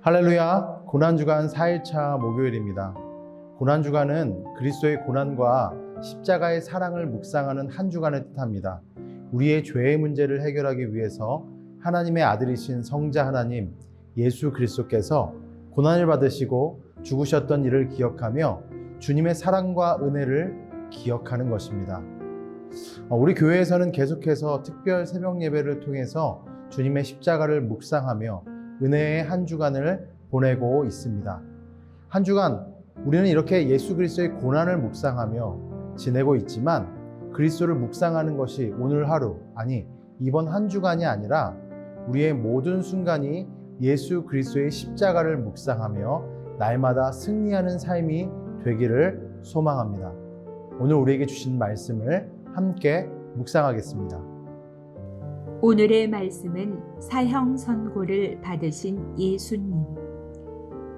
할렐루야, 고난주간 4일차 목요일입니다. 고난주간은 그리스도의 고난과 십자가의 사랑을 묵상하는 한 주간을 뜻합니다. 우리의 죄의 문제를 해결하기 위해서 하나님의 아들이신 성자 하나님 예수 그리스도께서 고난을 받으시고 죽으셨던 일을 기억하며 주님의 사랑과 은혜를 기억하는 것입니다. 우리 교회에서는 계속해서 특별 새벽 예배를 통해서 주님의 십자가를 묵상하며 은혜의 한 주간을 보내고 있습니다. 한 주간 우리는 이렇게 예수 그리스도의 고난을 묵상하며 지내고 있지만 그리스도를 묵상하는 것이 오늘 하루, 아니 이번 한 주간이 아니라 우리의 모든 순간이 예수 그리스도의 십자가를 묵상하며 날마다 승리하는 삶이 되기를 소망합니다. 오늘 우리에게 주신 말씀을 함께 묵상하겠습니다. 오늘의 말씀은 사형 선고를 받으신 예수님.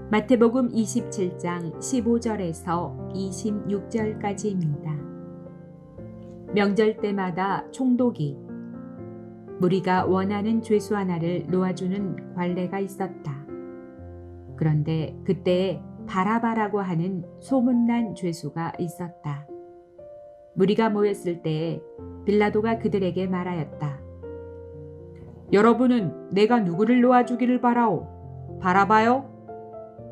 마태복음 27장 15절에서 26절까지입니다. 명절 때마다 총독이 무리가 원하는 죄수 하나를 놓아주는 관례가 있었다. 그런데 그때에 바라바라고 하는 소문난 죄수가 있었다. 무리가 모였을 때에 빌라도가 그들에게 말하였다. 여러분은 내가 누구를 놓아주기를 바라오? 바라바요?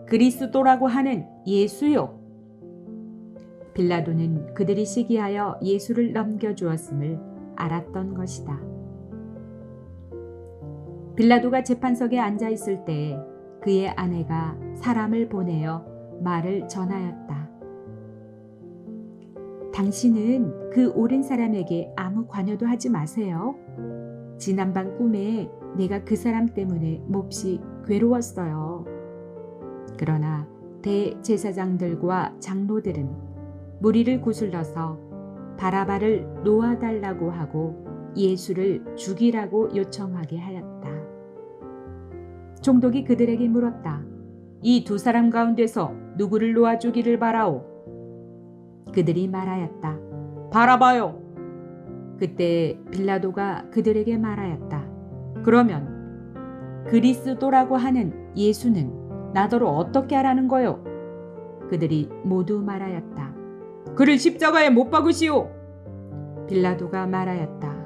그리스도라고 하는 예수요? 빌라도는 그들이 시기하여 예수를 넘겨주었음을 알았던 것이다. 빌라도가 재판석에 앉아있을 때 그의 아내가 사람을 보내어 말을 전하였다. 당신은 그 옳은 사람에게 아무 관여도 하지 마세요. 지난밤 꿈에 내가 그 사람 때문에 몹시 괴로웠어요. 그러나 대제사장들과 장로들은 무리를 구슬러서 바라바를 놓아달라고 하고 예수를 죽이라고 요청하게 하였다. 총독이 그들에게 물었다. 이 두 사람 가운데서 누구를 놓아주기를 바라오? 그들이 말하였다. 바라바요. 그때 빌라도가 그들에게 말하였다. 그러면 그리스도라고 하는 예수는 나더러 어떻게 하라는 거요? 그들이 모두 말하였다. 그를 십자가에 못 박으시오. 빌라도가 말하였다.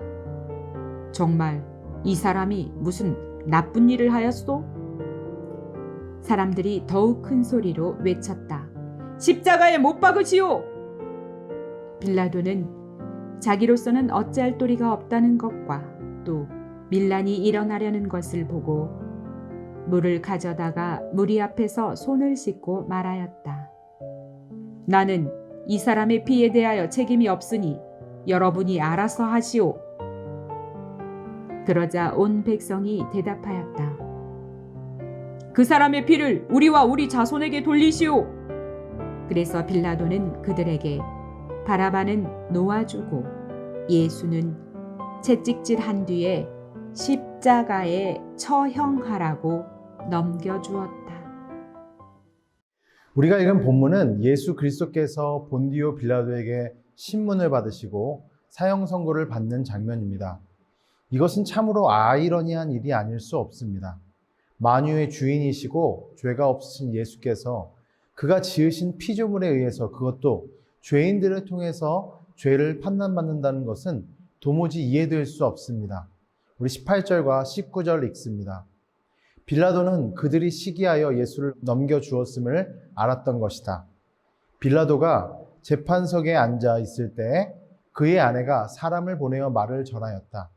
정말 이 사람이 무슨 나쁜 일을 하였소? 사람들이 더욱 큰 소리로 외쳤다. 십자가에 못 박으시오. 빌라도는 자기로서는 어찌할 도리가 없다는 것과 또 밀란이 일어나려는 것을 보고 물을 가져다가 무리 앞에서 손을 씻고 말하였다. 나는 이 사람의 피에 대하여 책임이 없으니 여러분이 알아서 하시오. 그러자 온 백성이 대답하였다. 그 사람의 피를 우리와 우리 자손에게 돌리시오. 그래서 빌라도는 그들에게 바라바는 놓아주고 예수는 채찍질한 뒤에 십자가에 처형하라고 넘겨주었다. 우리가 읽은 본문은 예수 그리스도께서 본디오 빌라도에게 신문을 받으시고 사형 선고를 받는 장면입니다. 이것은 참으로 아이러니한 일이 아닐 수 없습니다. 만유의 주인이시고 죄가 없으신 예수께서 그가 지으신 피조물에 의해서, 그것도 죄인들을 통해서 죄를 판단받는다는 것은 도무지 이해될 수 없습니다. 우리 18절과 19절 읽습니다. 빌라도는 그들이 시기하여 예수를 넘겨주었음을 알았던 것이다. 빌라도가 재판석에 앉아 있을 때 그의 아내가 사람을 보내어 말을 전하였다.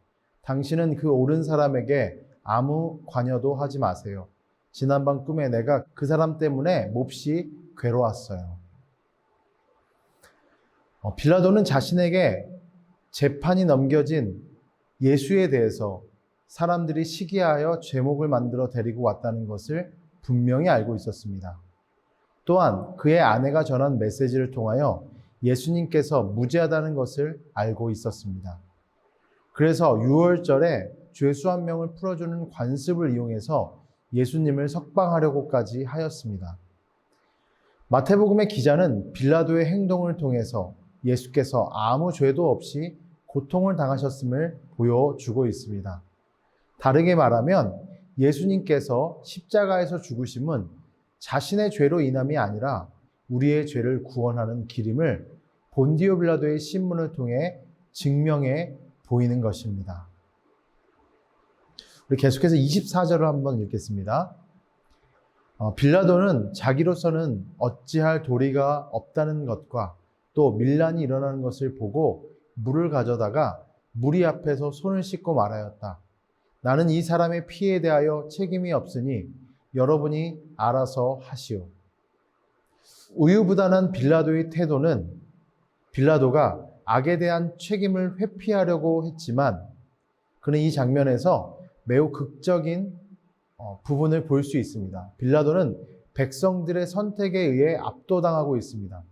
당신은 그 옳은 사람에게 아무 관여도 하지 마세요. 지난밤 꿈에 내가 그 사람 때문에 몹시 괴로웠어요. 빌라도는 자신에게 재판이 넘겨진 예수에 대해서 사람들이 시기하여 죄목을 만들어 데리고 왔다는 것을 분명히 알고 있었습니다. 또한 그의 아내가 전한 메시지를 통하여 예수님께서 무죄하다는 것을 알고 있었습니다. 그래서 유월절에 죄수 한 명을 풀어주는 관습을 이용해서 예수님을 석방하려고까지 하였습니다. 마태복음의 기자는 빌라도의 행동을 통해서 예수께서 아무 죄도 없이 고통을 당하셨음을 보여주고 있습니다. 다르게 말하면 예수님께서 십자가에서 죽으심은 자신의 죄로 인함이 아니라 우리의 죄를 구원하는 길임을 본디오 빌라도의 신문을 통해 증명해 보이는 것입니다. 우리 계속해서 24절을 한번 읽겠습니다. 빌라도는 자기로서는 어찌할 도리가 없다는 것과 또 밀란이 일어나는 것을 보고 물을 가져다가 무리 앞에서 손을 씻고 말하였다. 나는 이 사람의 피에 대하여 책임이 없으니 여러분이 알아서 하시오. 우유부단한 빌라도의 태도는 빌라도가 악에 대한 책임을 회피하려고 했지만 그는 이 장면에서 매우 극적인 부분을 볼 수 있습니다. 빌라도는 백성들의 선택에 의해 압도당하고 있습니다.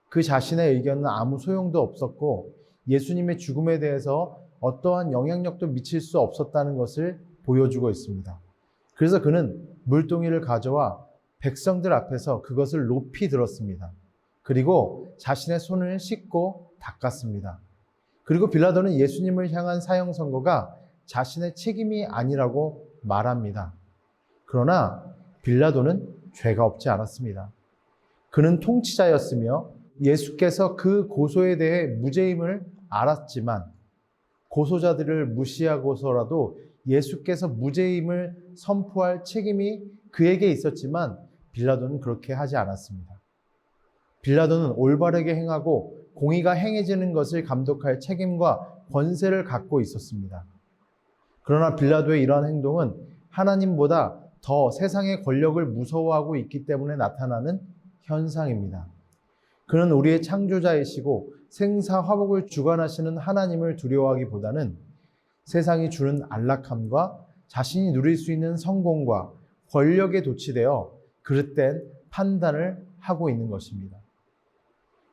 그 자신의 의견은 아무 소용도 없었고 예수님의 죽음에 대해서 어떠한 영향력도 미칠 수 없었다는 것을 보여주고 있습니다. 그래서 그는 물동이를 가져와 백성들 앞에서 그것을 높이 들었습니다. 그리고 자신의 손을 씻고 닦았습니다. 그리고 빌라도는 예수님을 향한 사형 선고가 자신의 책임이 아니라고 말합니다. 그러나 빌라도는 죄가 없지 않았습니다. 그는 통치자였으며 예수께서 그 고소에 대해 무죄임을 알았지만 고소자들을 무시하고서라도 예수께서 무죄임을 선포할 책임이 그에게 있었지만 빌라도는 그렇게 하지 않았습니다. 빌라도는 올바르게 행하고 공의가 행해지는 것을 감독할 책임과 권세를 갖고 있었습니다. 그러나 빌라도의 이러한 행동은 하나님보다 더 세상의 권력을 무서워하고 있기 때문에 나타나는 현상입니다. 그는 우리의 창조자이시고 생사화복을 주관하시는 하나님을 두려워하기보다는 세상이 주는 안락함과 자신이 누릴 수 있는 성공과 권력에 도취되어 그릇된 판단을 하고 있는 것입니다.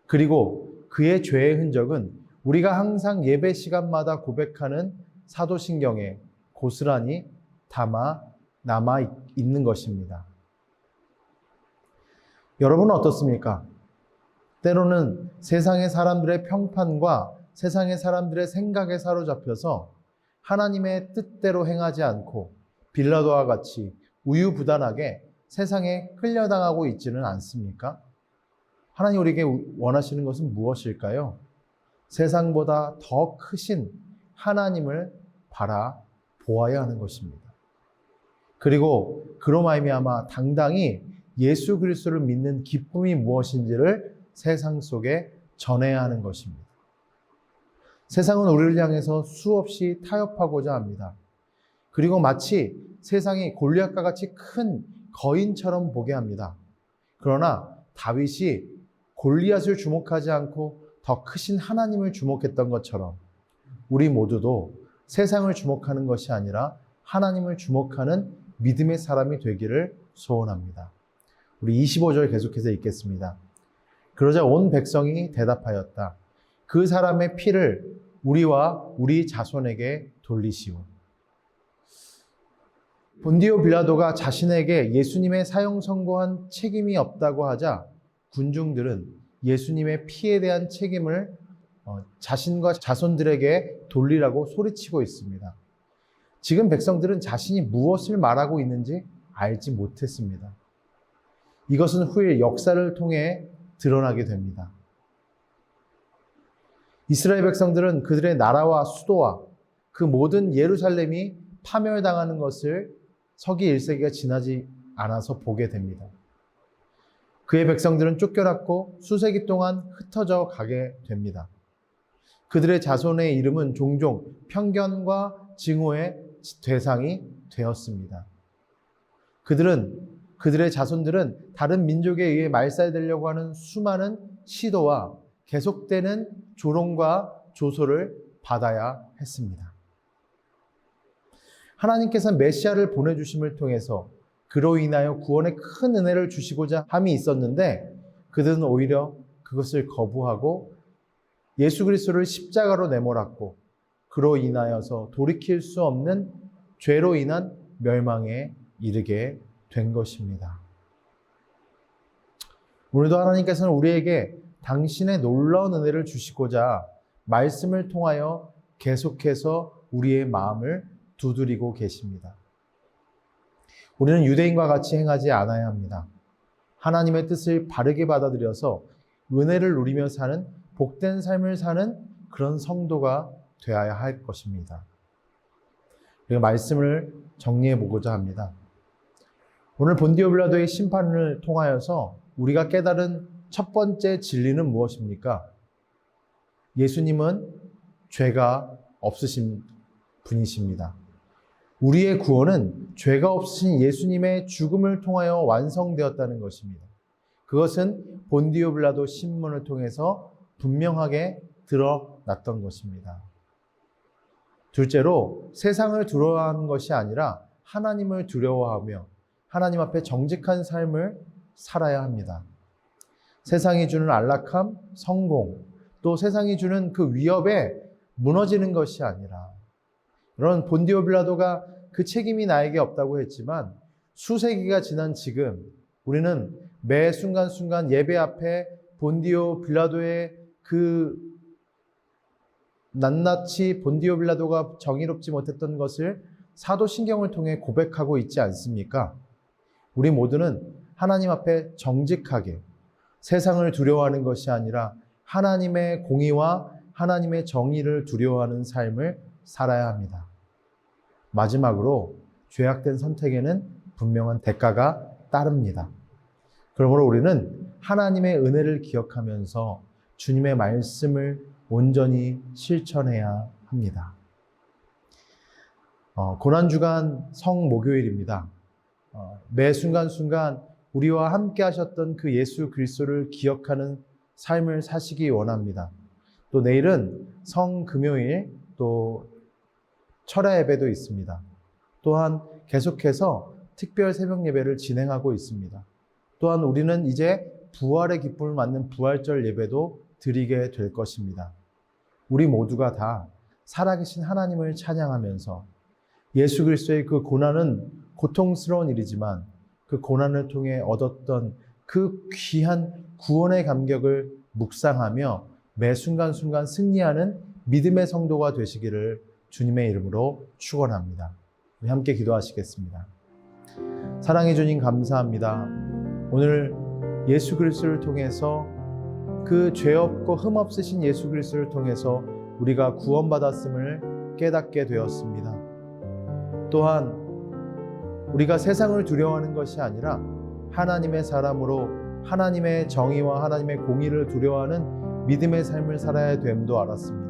그리고 그의 죄의 흔적은 우리가 항상 예배 시간마다 고백하는 사도신경에 고스란히 남아 있는 것입니다. 여러분은 어떻습니까? 때로는 세상의 사람들의 평판과 세상의 사람들의 생각에 사로잡혀서 하나님의 뜻대로 행하지 않고 빌라도와 같이 우유부단하게 세상에 끌려당하고 있지는 않습니까? 하나님 우리에게 원하시는 것은 무엇일까요? 세상보다 더 크신 하나님을 바라보아야 하는 것입니다. 그리고 그로 말미암아 당당히 예수 그리스도를 믿는 기쁨이 무엇인지를 세상 속에 전해야 하는 것입니다. 세상은 우리를 향해서 수없이 타협하고자 합니다. 그리고 마치 세상이 골리앗과 같이 큰 거인처럼 보게 합니다. 그러나 다윗이 골리앗을 주목하지 않고 더 크신 하나님을 주목했던 것처럼 우리 모두도 세상을 주목하는 것이 아니라 하나님을 주목하는 믿음의 사람이 되기를 소원합니다. 우리 25절 계속해서 읽겠습니다. 그러자 온 백성이 대답하였다. 그 사람의 피를 우리와 우리 자손에게 돌리시오. 본디오 빌라도가 자신에게 예수님의 사형 선고한 책임이 없다고 하자 군중들은 예수님의 피에 대한 책임을 자신과 자손들에게 돌리라고 소리치고 있습니다. 지금 백성들은 자신이 무엇을 말하고 있는지 알지 못했습니다. 이것은 후에 역사를 통해 드러나게 됩니다. 이스라엘 백성들은 그들의 나라와 수도와 그 모든 예루살렘이 파멸당하는 것을 서기 1세기가 지나지 않아서 보게 됩니다. 그의 백성들은 쫓겨났고 수세기 동안 흩어져 가게 됩니다. 그들의 자손의 이름은 종종 편견과 증오의 대상이 되었습니다. 그들의 자손들은 다른 민족에 의해 말살되려고 하는 수많은 시도와 계속되는 조롱과 조소를 받아야 했습니다. 하나님께서 메시아를 보내주심을 통해서 그로 인하여 구원의 큰 은혜를 주시고자 함이 있었는데 그들은 오히려 그것을 거부하고 예수 그리스도를 십자가로 내몰았고 그로 인하여서 돌이킬 수 없는 죄로 인한 멸망에 이르게 된 것입니다. 오늘도 하나님께서는 우리에게 당신의 놀라운 은혜를 주시고자 말씀을 통하여 계속해서 우리의 마음을 두드리고 계십니다. 우리는 유대인과 같이 행하지 않아야 합니다. 하나님의 뜻을 바르게 받아들여서 은혜를 누리며 사는 복된 삶을 사는 그런 성도가 되어야 할 것입니다. 우리가 말씀을 정리해 보고자 합니다. 오늘 본디오 빌라도의 심판을 통하여서 우리가 깨달은 첫 번째 진리는 무엇입니까? 예수님은 죄가 없으신 분이십니다. 우리의 구원은 죄가 없으신 예수님의 죽음을 통하여 완성되었다는 것입니다. 그것은 본디오 빌라도 신문을 통해서 분명하게 드러났던 것입니다. 둘째로 세상을 두려워하는 것이 아니라 하나님을 두려워하며 하나님 앞에 정직한 삶을 살아야 합니다. 세상이 주는 안락함, 성공, 또 세상이 주는 그 위협에 무너지는 것이 아니라 이런 본디오 빌라도가 그 책임이 나에게 없다고 했지만 수세기가 지난 지금 우리는 매 순간순간 예배 앞에 본디오 빌라도의 그 낱낱이 본디오 빌라도가 정의롭지 못했던 것을 사도신경을 통해 고백하고 있지 않습니까? 우리 모두는 하나님 앞에 정직하게 세상을 두려워하는 것이 아니라 하나님의 공의와 하나님의 정의를 두려워하는 삶을 살아야 합니다. 마지막으로 죄악된 선택에는 분명한 대가가 따릅니다. 그러므로 우리는 하나님의 은혜를 기억하면서 주님의 말씀을 온전히 실천해야 합니다. 고난주간 성목요일입니다. 매 순간순간 우리와 함께 하셨던 그 예수 그리스도를 기억하는 삶을 사시기 원합니다. 또 내일은 성금요일 또 철야 예배도 있습니다. 또한 계속해서 특별 새벽 예배를 진행하고 있습니다. 또한 우리는 이제 부활의 기쁨을 맞는 부활절 예배도 드리게 될 것입니다. 우리 모두가 다 살아계신 하나님을 찬양하면서 예수 그리스도의 그 고난은 고통스러운 일이지만 그 고난을 통해 얻었던 그 귀한 구원의 감격을 묵상하며 매 순간순간 승리하는 믿음의 성도가 되시기를 주님의 이름으로 축원합니다. 우리 함께 기도하시겠습니다. 사랑해 주님 감사합니다. 오늘 예수 그리스도를 통해서 그 죄 없고 흠 없으신 예수 그리스도를 통해서 우리가 구원받았음을 깨닫게 되었습니다. 또한 우리가 세상을 두려워하는 것이 아니라 하나님의 사람으로 하나님의 정의와 하나님의 공의를 두려워하는 믿음의 삶을 살아야 됨도 알았습니다.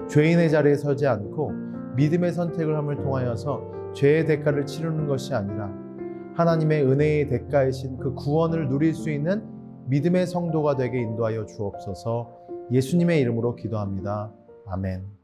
죄인의 자리에 서지 않고 믿음의 선택을 함을 통하여서 죄의 대가를 치르는 것이 아니라 하나님의 은혜의 대가이신 그 구원을 누릴 수 있는 믿음의 성도가 되게 인도하여 주옵소서. 예수님의 이름으로 기도합니다. 아멘.